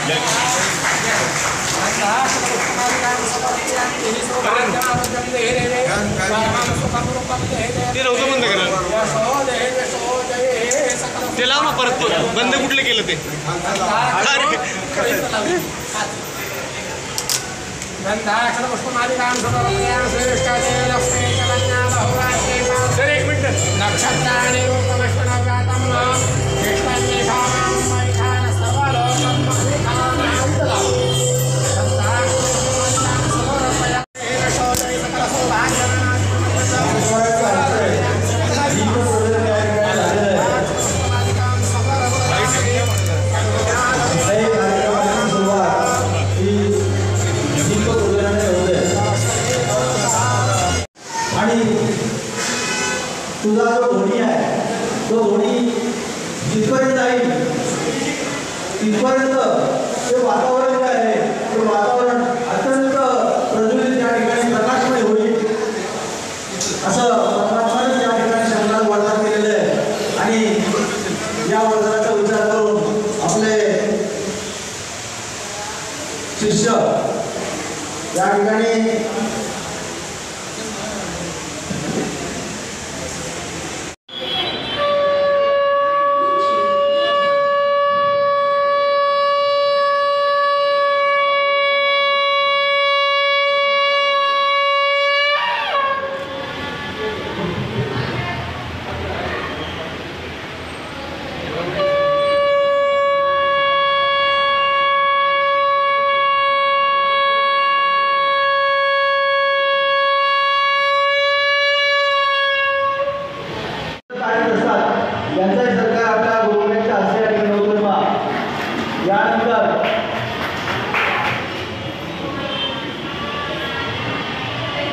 ते नव्हतं बंद करा ते लाव ना परत बंद कुठलं केलं ते सर एक मिनिट नक्षत्राने तुझा जो ध्वनी आहे तो ध्वनी जिथपर्यंत जाईल तिथपर्यंत ते वातावरण जे आहे ते वातावरण अत्यंत प्रज्वलित या ठिकाणी प्रकाशमय होईल असं परमात्माने या ठिकाणी शब्दात वर्णन केलेलं आहे। आणि या वर्णनाचा विचार करून आपले शिष्य या ठिकाणी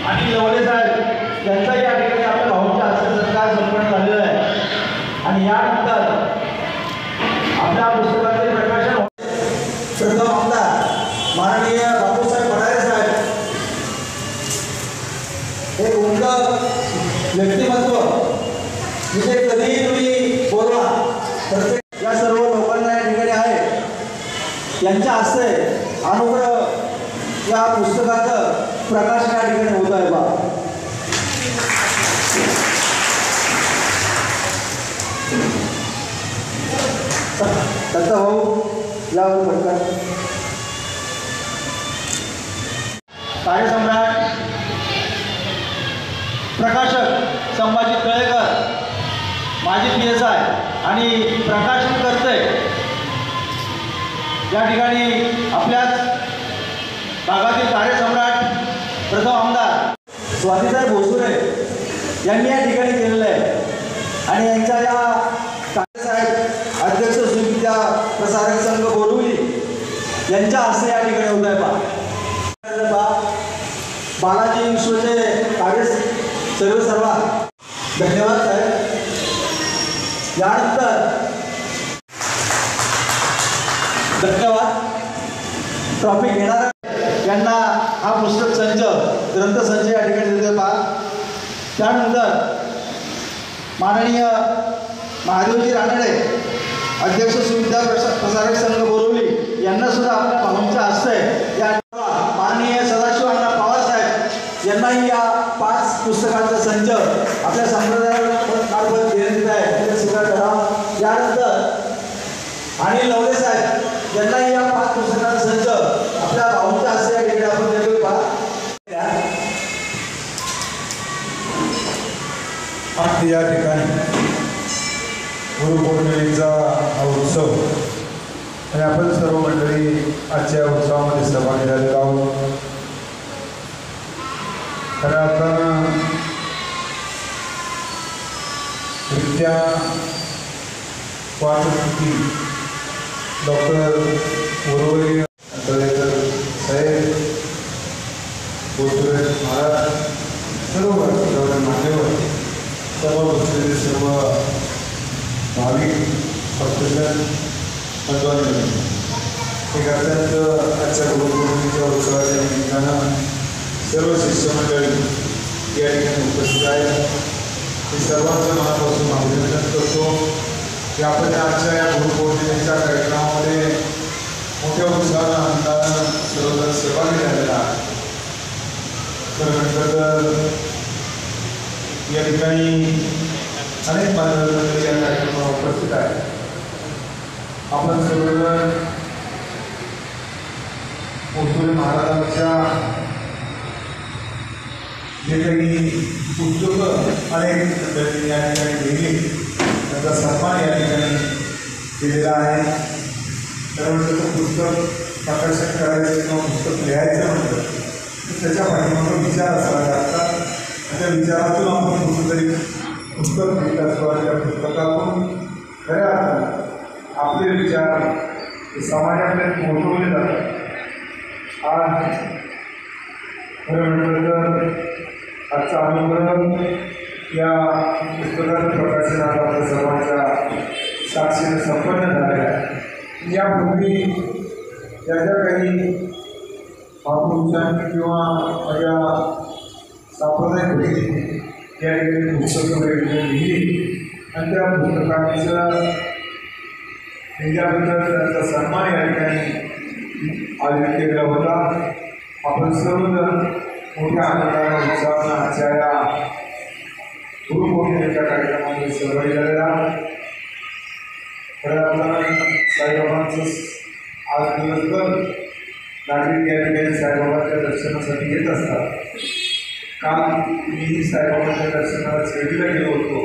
आणि लवले साहेब यांचा या ठिकाणी आपल्या भाऊंच्या हस्ते सत्कार संपन्न झालेला आहे। आणि यानंतर आपल्या पुस्तकाचे प्रकाशन प्रथम आमदार माननीय बापूसाहेब पठारे साहेब हे उंच व्यक्तिमत्व जिथे कधीही तुम्ही बोलवा प्रत्येक या सर्व लोकांना या ठिकाणी आहे यांच्या हस्ते अनुग्रह या पुस्तकाचं प्रकाशन या ठिकाणी होत आहे बा। दत्ता भाऊ यावर पटकन कार्यसम्राट प्रकाशक संभाजी तळेकर माजी PSI आणि प्रकाशन करते या ठिकाणी आपल्याच भागातील कार्यसम्राट प्रथम आमदार स्वातीताई भोसुरे यांनी या ठिकाणी केलेलं आहे। आणि यांच्या या कार्यसाहेब अध्यक्ष सुविद्या प्रसारक संघ बोरिवली यांच्या हस्ते या ठिकाणी होत आहे बा। बालाजी विश्वचे कार्य सर्व धन्यवाद साहेब। यानंतर धन्यवाद ट्रॉफी घेणारा यांना हा पुस्तक संच ग्रंथसंच या ठिकाणी देते पहा। त्यानंतर माननीय महादेवजी रानडे अध्यक्ष सुविधा प्रसारक संघ बोरिवली यांना सुद्धा आपल्या भाऊंच्या हस्ते या माननीय सदाशिव अण्णा पवार साहेब यांनाही या 5 पुस्तकांचा संच आपल्या संप्रदायामार्फत देण्यात आहे ते स्वीकार करा। यानंतर अनिल लवले साहेब यांनाही या 5 पुस्तकांचा संच आपल्या भाऊंच्या हस्ते या ठिकाणी आपण देतोय पहा। आज या ठिकाणी गुरुपौर्णिमेचा हा उत्सव आणि आपण सर्व मंडळी आजच्या उत्सवामध्ये सहभागी झालेलो आहोत। तर आपण विद्या वाचस्पती डॉक्टर उर्वरी तळेकर साहेब बोसुरे महाराज सर्व मान्यवर सर्व बसलेले सर्व भाविक भक्तजन बंधूंनी एक अत्यंत आजच्या गुरुपौर्णिमेच्या उत्सवाच्या निमित्तानं सर्व शिष्यमंडळी या ठिकाणी उपस्थित आहेत। मी सर्वांचं मनापासून अभिनंदन करतो की आपण आजच्या या गुरुपौर्णिमेच्या कार्यक्रमामध्ये मोठ्या उत्साहानं आनंदानं सर्वजण सहभागी झालेला आहे. खरं म्हटलं तर या ठिकाणी अनेक मान्यवर या कार्यक्रमाला उपस्थित आहे. आपण सर्वजण ओसुरे महाराजांच्या जे काही पुस्तकं अनेक पद्धतीने या ठिकाणी लिहिली त्यांचा सन्मान या ठिकाणी केलेला आहे. तर म्हटलं पुस्तक प्रकाशन करायचं किंवा पुस्तक लिहायचं म्हटलं तर त्याच्या पाठीमागं विचार असावे लागतात. त्या विचारातून आपण कुठंतरी पुस्तक लिहित असतो आणि त्या पुस्तकातून खऱ्या अर्थाने आपले विचार समाजाकडे पोहोचवले जातात. आज खरं म्हटलं तर आजचा अनुग्रह या पुस्तकाचं प्रकाशन आज आपल्या सर्वांच्या साक्षीने संपन्न झालेलं आहे. यापूर्वी ज्या ज्या काही महापुरुषांनी किंवा माझ्या सांप्रदायिक व्यक्तींनी या ठिकाणी पुस्तकं लिहिली आणि त्या पुस्तकांचं त्याच्याबद्दल त्यांचा सन्मान या ठिकाणी आयोजित केलेला होता. आपण सर्वजण मोठ्या आनंदानं उत्साहानं आजच्या या गुरुपौर्णिमेच्या कार्यक्रमामध्ये सहभागी झालेला. खऱ्या अर्थानं साईबाबांचं आज दिवसभर नागरिक या ठिकाणी साईबाबांच्या दर्शनासाठी येत असतात. काल मीही साईबाबांच्या दर्शनाला शिर्डीला गेलो होतो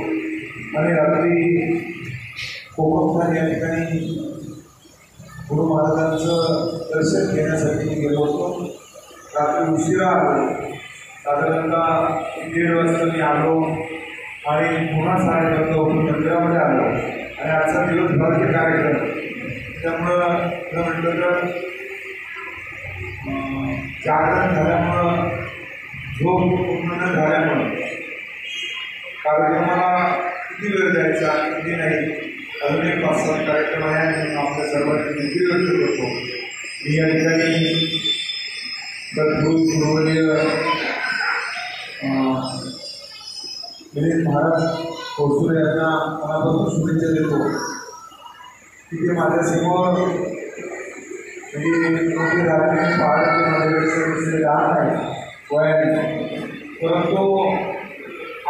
आणि रात्री कोकणखान या ठिकाणी गुरु महाराजांचं दर्शन घेण्यासाठी मी गेलो होतो. रात्री उशिरा आलो, साधारणतः 1:30 वाजता मी आलो आणि पुन्हा 7:30 वाजता मंदिरामध्ये आलो आणि आजचा दिवसभराचे कार्यक्रम त्यामुळं म्हटलं तर जागरण झाल्यामुळं झोप पूर्ण न झाल्यामुळं कार्यक्रमाला किती वेळ द्यायचा किती नाही अजून एक 5-7 कार्यक्रम आहे आणि आपल्या सर्वांची किती व्यक्त करतो. मी या ठिकाणी गुरुवर्य दिलीप महाराज ओसुरे यांना मनापासून शुभेच्छा देतो की ते माझ्यासमोर म्हणजे मोठे राजकीय पाहण्याचे माझ्यापेक्षा लहान आहे वयाने, परंतु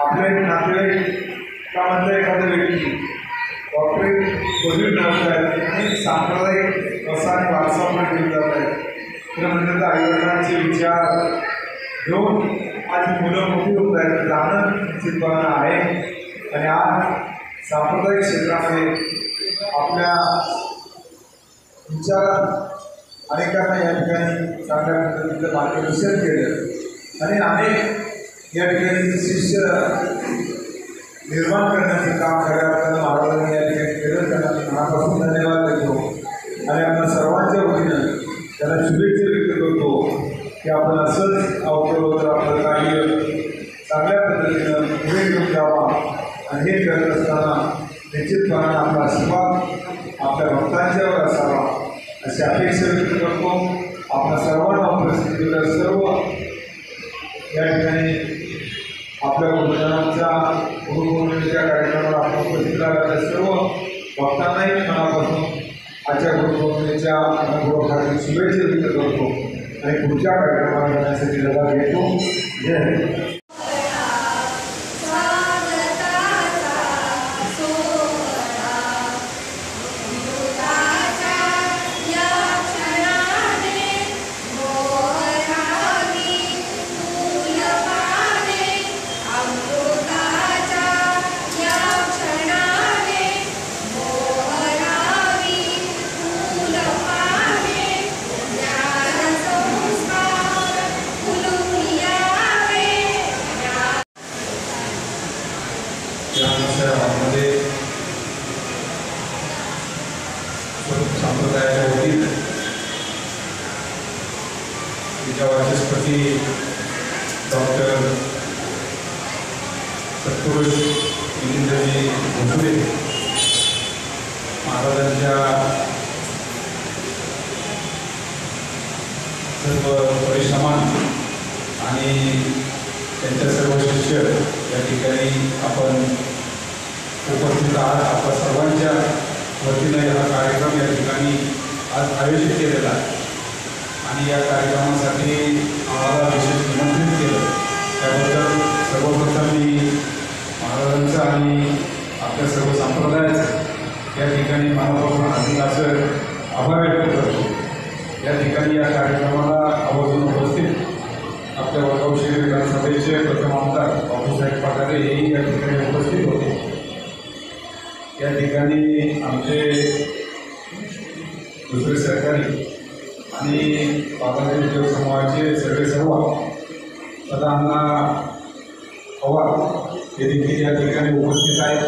आपले नातेवाईकामधला एखादा व्यक्ती डॉक्टरेट पदवी मिळवत आहेत आणि सांप्रदायिक असा आणि वारसा पण घेऊन जात आहेत. तर म्हणजे आईवडिलांचे विचार घेऊन आज मुलं मोठी होत आहेत जाणं निश्चितपणानं आहे. आणि आज सांप्रदायिक क्षेत्रामध्ये आपल्या विचारात अनेकांना या ठिकाणी चांगल्या पद्धतीचं मार्गदर्शन केलं आणि अनेक या ठिकाणी शिष्य निर्माण करण्याचं काम करायला महाराजांनी या ठिकाणी केलं. त्यांना मनापासून धन्यवाद देतो आणि आपण सर्वांच्या वतीनं त्याला शुभेच्छा व्यक्त करतो की आपण असंच अवघड आपलं कार्य चांगल्या पद्धतीनं पुढे घेऊन जावा आणि हे करत असताना निश्चितपणानं आपला आशीर्वाद आपल्या भक्तांच्यावर असावा अशी अपेक्षा व्यक्त करतो. आपल्या सर्वांना उपस्थित सर्व या ठिकाणी आपल्या गुरुजनांच्या गुरुपौर्णिमेच्या कार्यक्रमाला आपण उपस्थित राहिलेल्या सर्व भक्तांनाही मनापासून आजच्या गुरुपौर्णिमेच्या अनुभवासाठी शुभेच्छा व्यक्त करतो आणि पुढच्या कार्यक्रमाला जाण्यासाठी लढा घेतो. जय हिंद. संप्रदायाच्या वतीने तिच्या वाचस्पती डॉक्टर सत्पुरुष मिलिंदजी ओसुरे महाराजांच्या सर्व परिश्रमान आणि त्यांच्या सर्व शिष्य या ठिकाणी आपण उपस्थित आहात. आपल्या सर्वांच्या वतीनं हा कार्यक्रम या ठिकाणी आज आयोजित केलेला आहे आणि या कार्यक्रमासाठी आम्हाला विशेष निमंत्रित केलं त्याबद्दल सर्वप्रथम मी महाराजांचं आणि आपल्या सर्व संप्रदायाचं या ठिकाणी मनापासून अधिक असं आभार व्यक्त करतो. या ठिकाणी या कार्यक्रमाला आवर्जून उपस्थित आपल्या वडगावशी विधानसभेचे प्रथम आमदार बापूसाहेब पठारे हेही या ठिकाणी उपस्थित होते. या ठिकाणी आमचे दुसरे सहकारी आणि बाबासाहेब उद्योग समूहाचे सर्व सदांना पवार हे देखील या ठिकाणी उपस्थित आहेत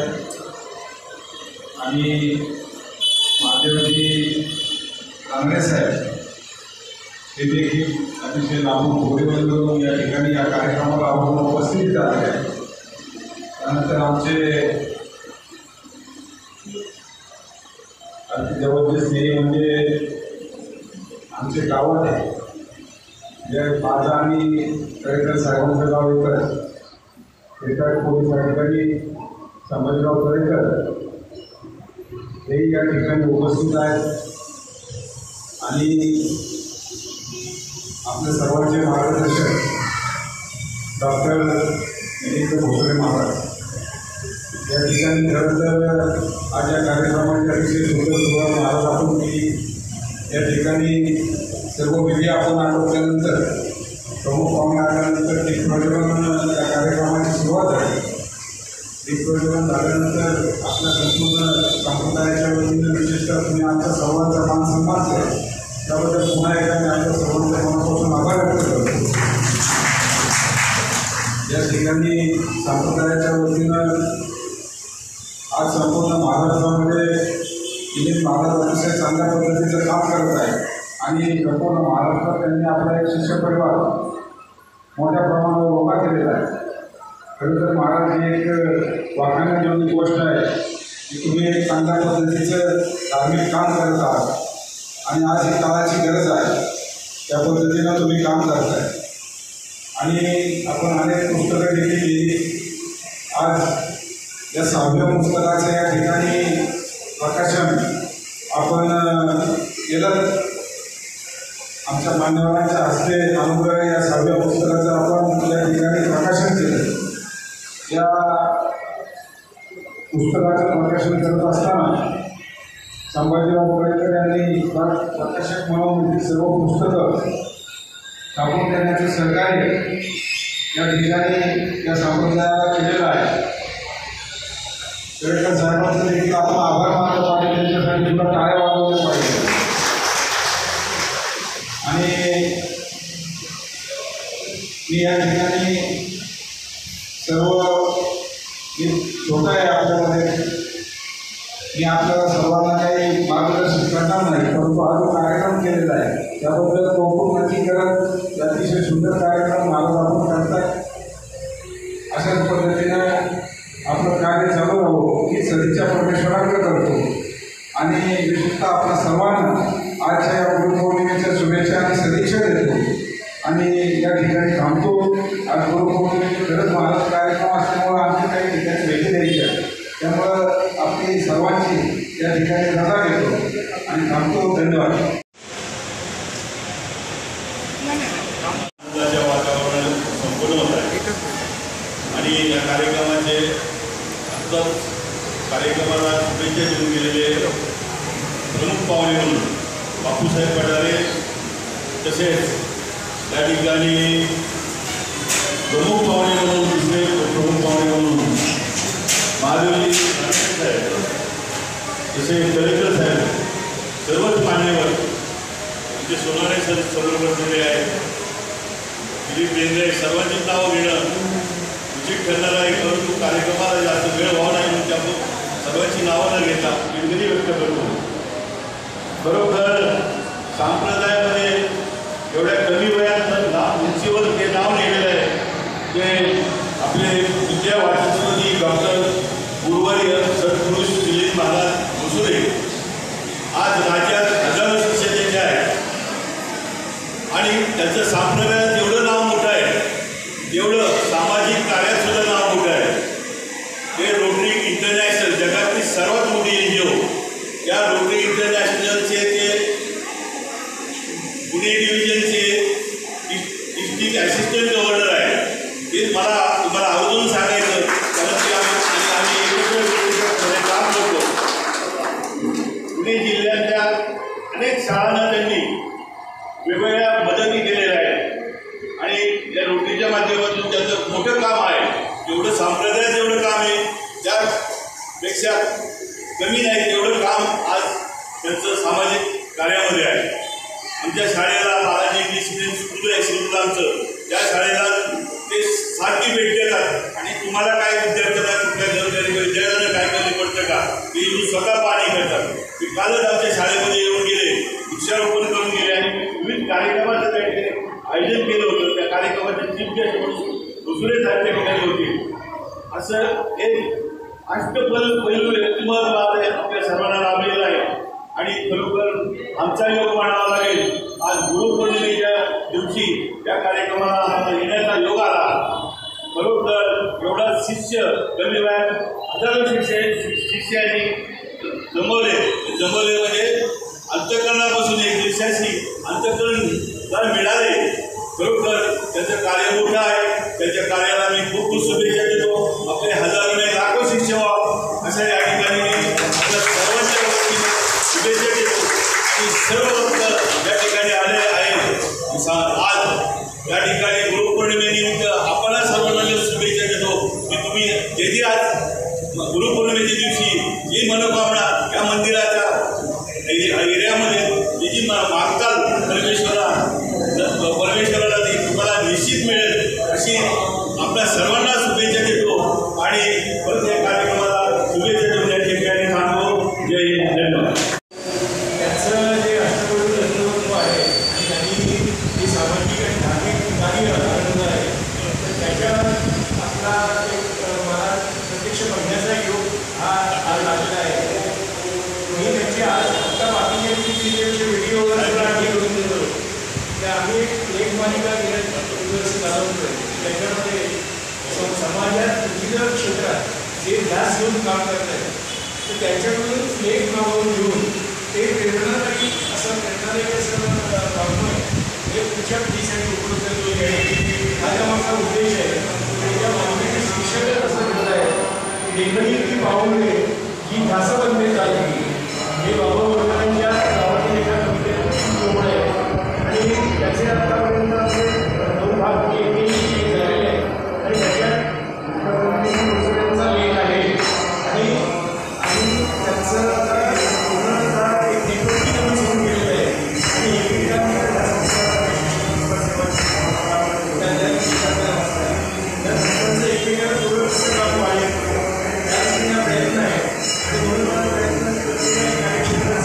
आणि महादेवजी कांगणे साहेब हे देखील अतिशय लांबून घोडेबंधून या ठिकाणी या कार्यक्रमाला आवर्जून उपस्थित झाले आहेत. त्यानंतर आमचे अति जवळचे स्नेही म्हणजे आमचे गावात आहे जे माझा आणि तळेकर साहेबांचं गाव एकच रिटायर्ड पोलीस अधिकारी संभाजीराव तळेकर हेही या ठिकाणी उपस्थित आहेत आणि आपले सर्वांचे मार्गदर्शक डॉक्टर निलेश भोसले महाराज या ठिकाणी खरं तर आज या कार्यक्रमाची अतिशय सुंदर सुरुवात महाराजातून केली. या ठिकाणी सर्व विधी आपण आटोपल्यानंतर प्रमुख पाहुणे आल्यानंतर दीपप्रज्वलन या कार्यक्रमाची सुरुवात झाली. दीपप्रज्वलन झाल्यानंतर आपल्या संपूर्ण संप्रदायाच्या वतीनं विशेषतः तुम्ही आमच्या सर्वांचा मान सन्मान केला त्याबद्दल पुन्हा एकदा मी आमच्या सर्वांच्या मनापासून आभार व्यक्त करतो. या ठिकाणी संप्रदायाच्या वतीनं आज संपूर्ण महाराष्ट्रामध्ये दिलीप महाराज अतिशय चांगल्या पद्धतीचं काम करत आहे आणि संपूर्ण महाराष्ट्रात त्यांनी आपला एक शिष्य परिवार मोठ्या प्रमाणावर उभा केलेला आहे. खरं तर महाराज ही एक वाखाणण्याजोगी गोष्ट आहे की तुम्ही एक चांगल्या पद्धतीचं धार्मिक काम करत आहात आणि आज ही काळाची गरज आहे त्या पद्धतीनं तुम्ही काम करताय आणि आपण अनेक पुस्तकं देखील लिहिली. आज या 6व्या पुस्तकाचं या ठिकाणी प्रकाशन आपण केलं. आमच्या मान्यवरांच्या हस्ते अनुग्रह या 6व्या पुस्तकाचं आपण या ठिकाणी प्रकाशन केलं. या पुस्तकाचं प्रकाशन करत असताना संभाजीराव तळेकर यांनी प्रकाशक म्हणून सर्व पुस्तकं छापून देण्याचे सहकार्य या ठिकाणी या संप्रदायाला केलेलं आहे. तळेकर साहेबांचं देखील आपण आभार मानतो आणि त्यांच्यासाठी सुद्धा टाळ्या वाजवल्या पाहिजे. आणि मी या ठिकाणी सर्व छोटा आहे आपल्यामध्ये मी आपल्याला सर्वांना काही मार्गदर्शन करणार नाही परंतु हा जो कार्यक्रम केलेला आहे त्याबद्दल कौतुक नक्की करत अतिशय सुंदर कार्यक्रम महाराज आपण करताय. अशाच पद्धतीनं आपलं कार्य चालू राहू ही सदिच्छा परमेश्वराकडे करतो आणि विशेषतः आपल्या सर्वांना आजच्या या गुरुपौर्णिमेच्या शुभेच्छा आणि सदिच्छा देतो आणि या ठिकाणी थांबतो. आज गुरुपौर्णिमेचे खरंच महाराज कार्यक्रम असल्यामुळं आमची काही ठिकाणी भेटी द्यायची आहे त्यामुळं आपली सर्वांची या ठिकाणी रजा घेतो आणि थांबतो. धन्यवाद. वातावरण संपूर्ण होत आहे आणि या कार्यक्रमाचे कार्यक्रमाला शुभेच्छा देऊन गेलेले प्रमुख पाहुणे म्हणून बापूसाहेब पठारे तसेच या ठिकाणी प्रमुख पाहुणे म्हणून दुसरे प्रमुख पाहुणे म्हणून महादेवजी साहेब जसे तळेकर साहेब सर्वच मान्यवर म्हणजे सोनारे समोर बसलेले आहेत. दिलीप बेंद्रे सर्वांचीच नावं घेणं उचित ठरणार आहे परंतु कार्यक्रमाला जास्त वेळ व्हावा नाही म्हणून आपण सर्वांची नावं न घेता दिलगिरी व्यक्त करतो. बरोबर संप्रदायामध्ये एवढ्या कमी वयात उंचीवर ते नाव लिहिलेलं आहे ते आपले विद्या वाचस्पती डॉक्टर गुरुवर्य सत्पुरुष दिलीप महाराज भोसले आज राज्यात हजारो शिष्य त्यांचे आहेत आणि त्यांचं संप्रदायात जेवढं नाव मोठं आहे तेवढं सामाजिक कार्यात सुद्धा नाव मोठं आहे. ते रोटरी इंटरनॅशनल जगातली सर्वात मोठी NGO या रोटरी इंटरनॅशनलचे ते पुणे डिव्हिजनचे डिस्ट्रिक्ट असिस्टंट गव्हर्नर आहे. ते मला तुम्हाला आवर्जून सांगायचं, कारण की आम्ही एकत्र काम करतो. पुणे जिल्ह्याच्या अनेक शाळांना त्यांनी वेगवेगळ्या मदती केलेल्या आहेत आणि या रोटीच्या माध्यमातून त्यांचं मोठं काम आहे. जेवढं संप्रदायात जेवढं काम आहे त्यापेक्षा कमी नाही तेवढं काम आज त्यांचं सामाजिक कार्यामध्ये आहे. आमच्या शाळेला बालाजी इंग्लिश मिडियम स्कूल आहे श्रीमुलांचं, त्या शाळेला ते सारखी भेट देतात आणि तुम्हाला काय विद्यार्थ्यांना कुठल्या विद्यार्थ्यांना काय कमी पडतं का ते येऊन स्वतः पाहणी करतात. ते कालच आमच्या शाळेमध्ये येऊन गेले, वृक्षारोपण करून गेले आणि विविध कार्यक्रमाचं काही आयोजन केलं होतं. त्या कार्यक्रमाचे चीफ गेस्ट म्हणून दुसरे त्या ठिकाणी होते. असं हे पैलू व्यक्तिमत्व आपल्या सर्वांना लाभलेलं आहे आणि खरोखर आमचा योग मानावा लागेल. आज गुरुपौर्णिमेच्या दिवशी त्या कार्यक्रमाला येण्याचा योग आला. खरोखर एवढा शिष्य कमी वयात हजारो शिष्यांनी जमवले म्हणजे अंतःकरणापासून एक विश्वासी अंतःकरण जर मिळाले. खरोखर त्याचं कार्य मोठं आहे. त्याच्या कार्याला मी खूप खूप शुभेच्छा देतो. आपले हजारो नाही लाखो शिष्य व्हावं अशा या ठिकाणी आपल्या सर्वांच्या वतीने शुभेच्छा देतो आणि सर्व भक्त या ठिकाणी आले आहेत. आज या ठिकाणी गुरुपौर्णिमेनिमित्त आपण सर्वांना शुभेच्छा देतो की तुम्ही जेही आज गुरुपौर्णिमेच्या दिवशी जी मनोकामना या मंदिराच्या एरियामध्ये जी मागताल परमेश्वराला ती तुम्हाला निश्चित मिळेल अशी आपल्या सर्वांना शुभेच्छा देतो आणि परत या कार्यक्रमाला शुभेच्छा देऊन या ठिकाणी थांबतो. जय हिंद, धन्यवाद. त्याचं जे अष्टपैलू नेतृत्व आहे आणि त्यांनी जी सामाजिक आणि धार्मिक कार्य आहे तर त्याच्यात आपला एक मला प्रत्यक्ष बघण्याचा योग हा आज आलेला आहे. मी त्याची आज आत्ता बाकीचे व्हिडिओवर आम्ही करून देतो. त्या आम्ही एक मालिका गेल्या 2 वर्ष चालवतो आहे. त्याच्यामध्ये समाजात विविध क्षेत्रात जे ध्यास घेऊन काम करत आहेत तर त्यांच्याकडून फ्लेग मागवून घेऊन ते प्रेरणादायी असं काम आहे. हे पुढच्या पिढीसाठी उपलब्ध करून घेणे हा माझा उद्देश आहे. त्याच्या मागणीचे शिक्षक असं म्हणत आहे की लेखणी ती पाऊले ही ध्यासबंदी चालली. हे बाबा वडिलांच्या गावातील एका कवितेमुळे आहे आणि त्याचे आतापर्यंत असे 9 भाग झालेले आहेत आणि त्याच्यात दुसऱ्यांचा लेख आहे आणि त्याचं पूर्णतः एक नेटवर्किंग आम्ही सुरू केलेलं आहे आणि एकमेकांना एकमेकांना थोडं कसं काम आहे त्यासाठी प्रयत्न आहे आणि म्हणून मला प्रयत्न कार्यक्षेत्रात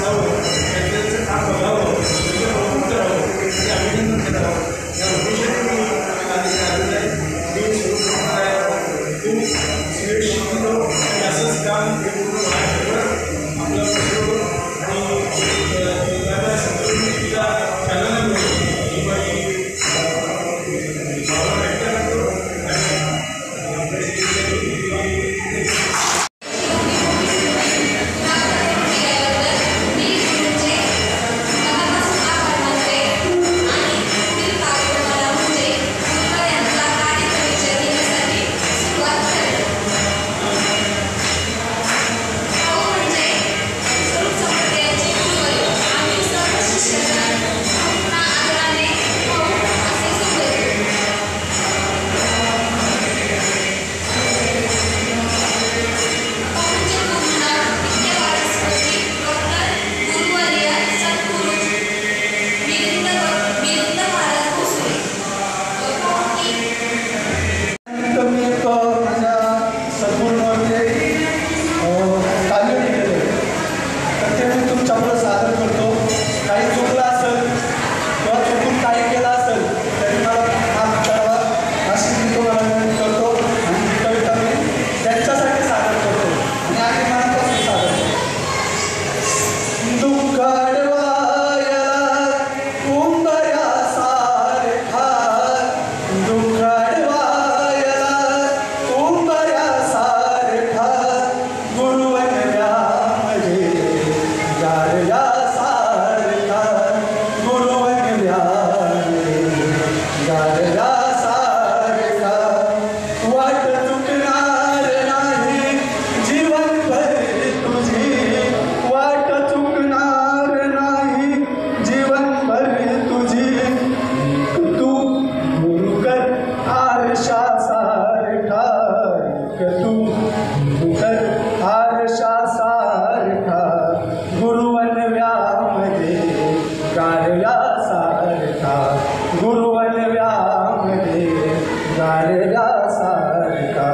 गुरुवनव्यामध्ये गारव्यासारखा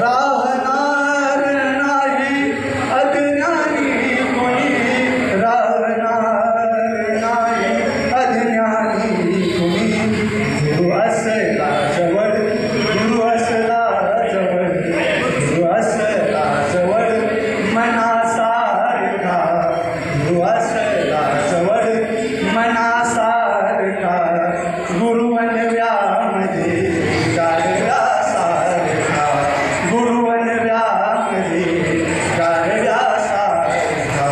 राहणार नाही अज्ञानी कोणी, राहणार नाही अज्ञानी कोणी. गुरु असला जवळ, गुरु असला जवळ, गुरु असला जवळ मनासारखा, गुरु असला जवळ मनासारखा. गुरुवनव्यामध्ये गारव्यासारखा, गुरुवनव्यामध्ये गारव्यासारखा.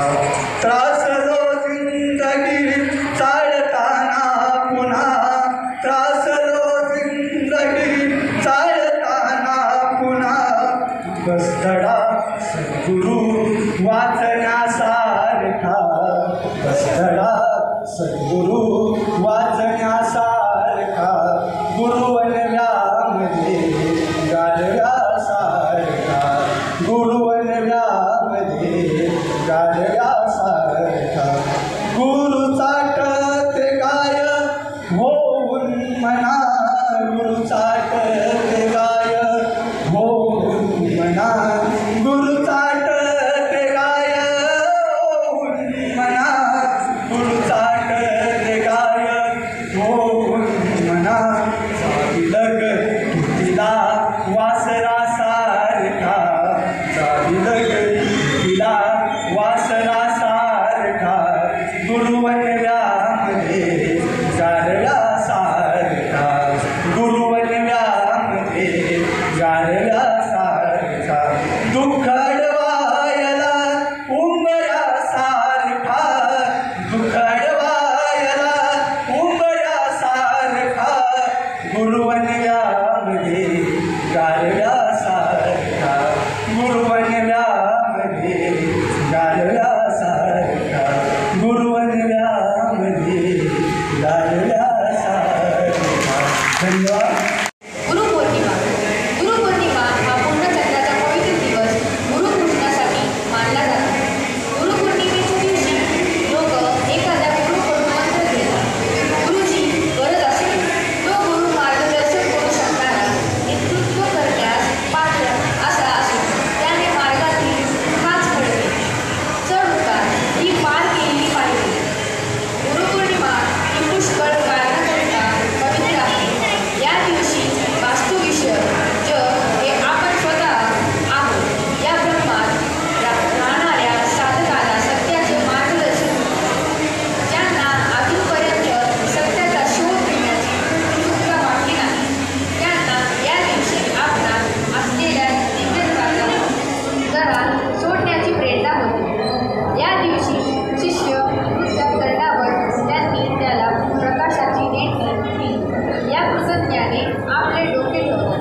त्रासलो जिंदगी चालताना पुन्हा, त्रासलो जिंदगी चालताना पुन्हा. बसधडा सद्गुरु वाचण्यासारखा, बसधडा सद्गुरु वाचण्यासारखा. गुरुवनव्यामध्ये गारव्यासारखा, गुरुवनव्यामध्ये गारव्यासारखा. गुरु चाटते गाय होऊन मना, गुरु चाटते गाय होऊन मना, गुरु चाटते गाय होऊन मना, गुरु चाटते गाय होऊन मना. साविलग तुला वासरासारखा, साविलग तुला वासरासारखा. गुरुवनव्यामध्ये गारव्यासारखा, गुरुवनव्यामध्ये गारव्यासारखा. दुःख अडवायला उंबऱ्यासारखा, दुःख अडवायला उंबऱ्यासारखा. गुरुवनव्यामध्ये गारव्यासारखा, गुरुवनव्यामध्ये गारव्यासारखा, गुरुवनव्यामध्ये गारव्यासारखा. धन्यवाद. गुरुपौर्णिमा. गुरुपौर्णिमा हा पूर्णचंद्राचा पवित्र दिवस गुरुपूजनासाठी मानला जातो. गुरुपौर्णिमेच्या दिवशी लोक एखाद्या गुरुकडून मंत्र घेतात. गुरुची गरज असेल तो गुरु मार्गदर्शन करू शकणारा, नेतृत्व करण्यास पात्र असा असो. त्याने मार्गातील खाच घडते, चढ उतार ही पार केली पाहिजे. गुरुपौर्णिमा ही पुष्कळ कारणाकरिता पवित्र आहे. या दिवशी वास्तुविषयक जग हे आपण स्वतः आहोत. या ब्रह्मात राहणाऱ्या साधकाला सत्याचे मार्गदर्शन होते. ज्यांना अजूनपर्यंत सत्याचा शोध घेण्याची उत्सुकता वाटली नाही, त्यांना या दिवशी आपणात असलेल्या दिव्यत्वाचा जरा सोडण्याची प्रेरणा होते. या दिवशी शिष्य नृत्य करण्यावर त्यांनी त्याला प्रकाशाची देणगी दिली. या कृतज्ञाने आपले डोके ठेवतात.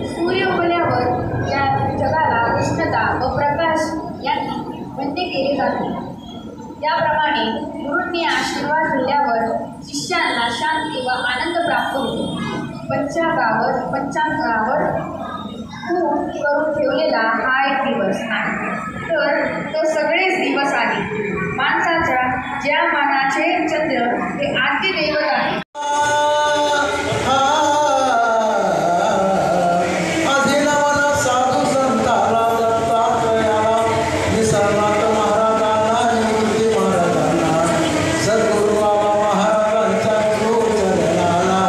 सूर्य उगवल्यावर या जगाला उष्णता व प्रकाश यांनी बंद केले जाते. त्याप्रमाणे गुरूंनी आशीर्वाद दिल्यावर शिष्यांना शांती व आनंद प्राप्त होतो. पंचांगावर खूप करून ठेवलेला हा एक दिवस नाही, तर तो सगळेच दिवस आहे. माणसाच्या ज्या मानाचे चंद्र हे आद्य दैवत आहे. अधीनवन साधू संताला दत्तात्रयाला, निसर्गात महाराजांना, निवृत्ती महाराजांना, सद्गुरु बाबा महाराजांच्या गुरुचरणाला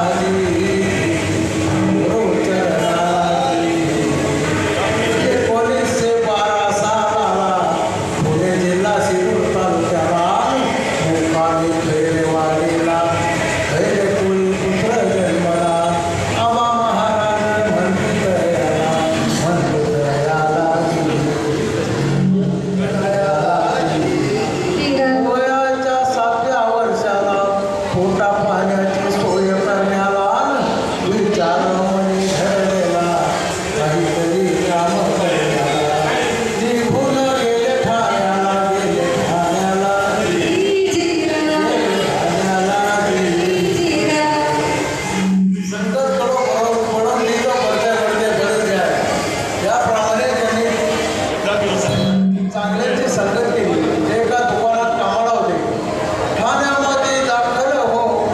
एकोणीसशे 12 सालाला पुणे जिल्हा शिरूर तालुक्याला मुक्कामी खेरेवाडीला धैर्यकुल पुत्र जन्मला. आबा महाराज म्हणतो दयाला वयाच्या 7व्या वर्षाला पोटा पाण्याची सोय करण्याला विचार मनी ठरलेला, काहीतरी काम करण्याला. निघून गेले ठाण्याला, गेले ठाण्याला, संकट पडून लिहिलं पडते बरंच आहे. त्याप्रमाणे त्यांनी चांगल्याची संगत केली. ते एका दुकानात कामाला होते. ठाण्यामध्ये दाखल होऊन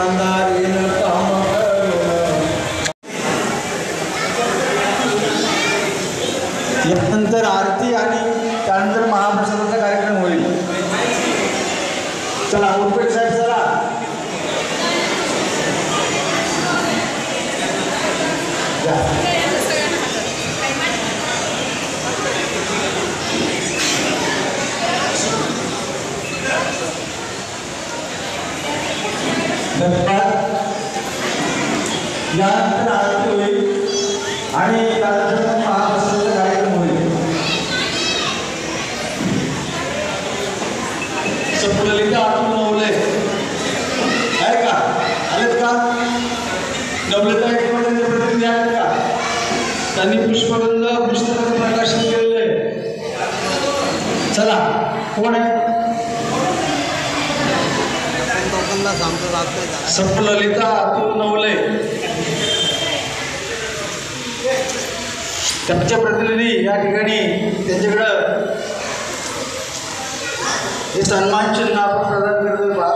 इमानदारीन काम करून. यानंतर आरती आणि त्यानंतर महाप्रसादाचा कार्यक्रम होईल. चला उर्पेट साहेब चला. यानंतर आरती होईल आणि त्यानंतर महाप्रसादाचा कार्यक्रम होईल. सप्तललिता आतून नवले आहे का? आलेत का? नवलता एकमेकांचे प्रतिनिधी आहेत का? त्यांनी पुष्पगंध पुस्तकाचं प्रकाशन केलेलं आहे. चला कोण आहे? सप्तललिता अतुल नवले त्यांचे प्रतिनिधी या ठिकाणी त्यांच्याकडं हे सन्मान चिन्ह आपण प्रदान करतो पहा.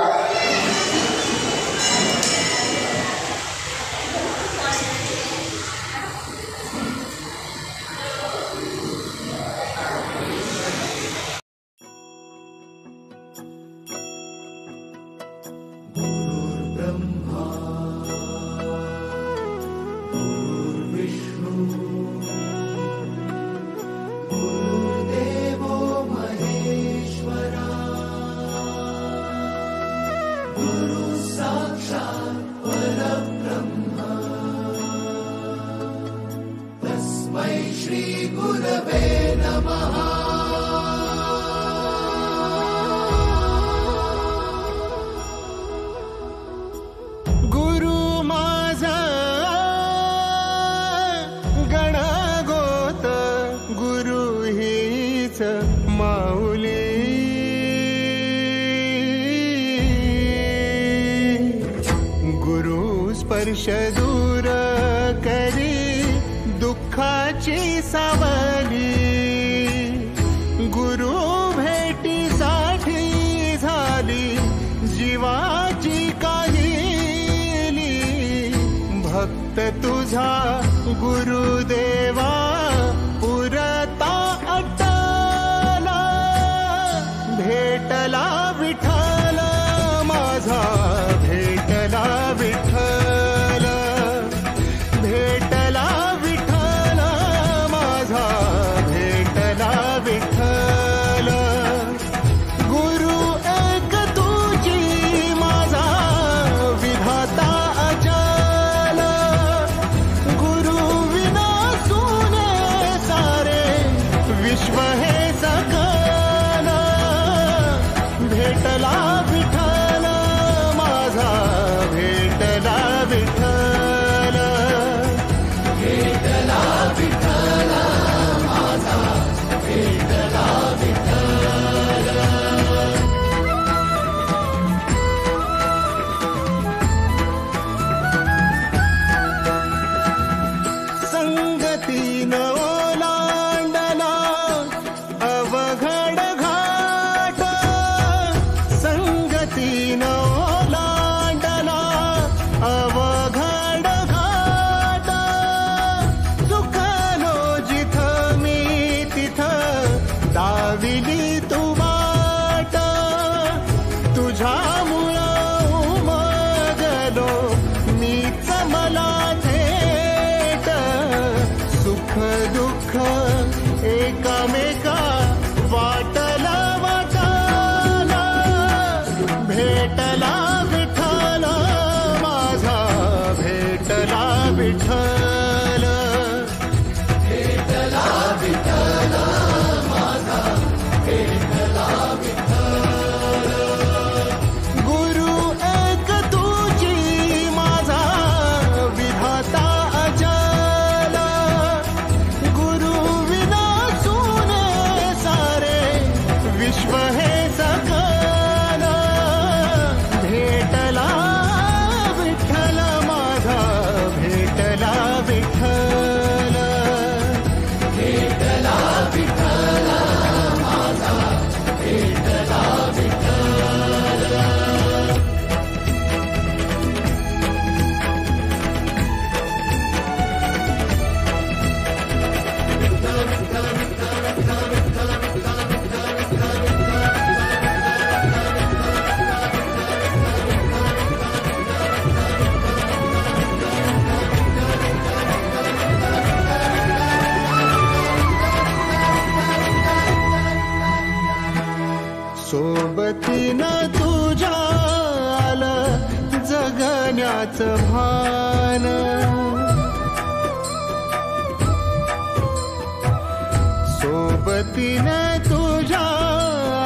स्पर्श दूर करी दुःखाची सावली. गुरु भेटीसाठी झाली जीवाची काहिली. भक्त तुझा गुरुदेवा पुरता अटला. भेटला विठ्ठल माझा, भेटला विठ्ठल, भेटला विठ्ठल माझा, भेटला विठ्ठल. गुरु एक तुझी माझा विधाता अचल. गुरु विना सुने सारे विश्व हे सकल. भेटला विठ्ठल माझा, भेटला विठ्ठल, भेटला विठ्ठल माझा, भेटला विठ्ठल. संगतीन ओलांडला अवघड घाट. सोबतीनं तुझ्या आलं जगण्याचं भान सोबतीनं तुझ्या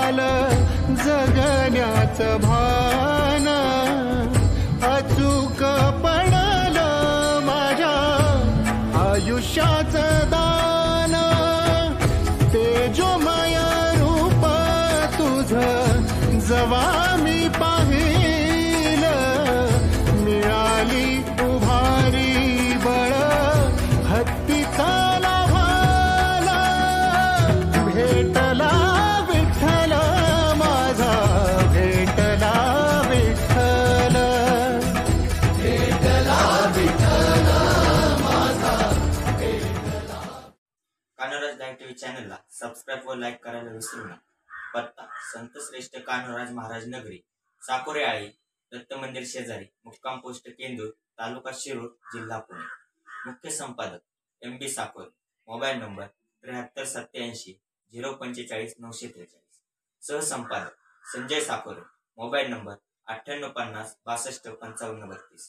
आलं जगण्याचं भान अचूक पडलं माझ्या आयुष्याचं दान तेजोमय रूप तुझं जवा मी पाहिलं मिळाली उभारी बळ हत्तीचा लाभाला भेटला विठ्ठल माझा भेटला विठ्ठल कान्होराज लाईव्ह टीव्ही चॅनलला सबस्क्राईब व लाईक करायला विसरू नका. पत्ता संत श्रेष्ठ कान्होराज महाराज नगरी, साकोरे आळी, दत्त मंदिर शेजारी, मुक्काम पोस्ट केंदूर, तालुका शिरूर, जिल्हा पुणे. मुख्य संपादक MB साकोरे. Mobile number 7387 045 943. सहसंपादक संजय साकोरे. Mobile number 9850 62 55 32.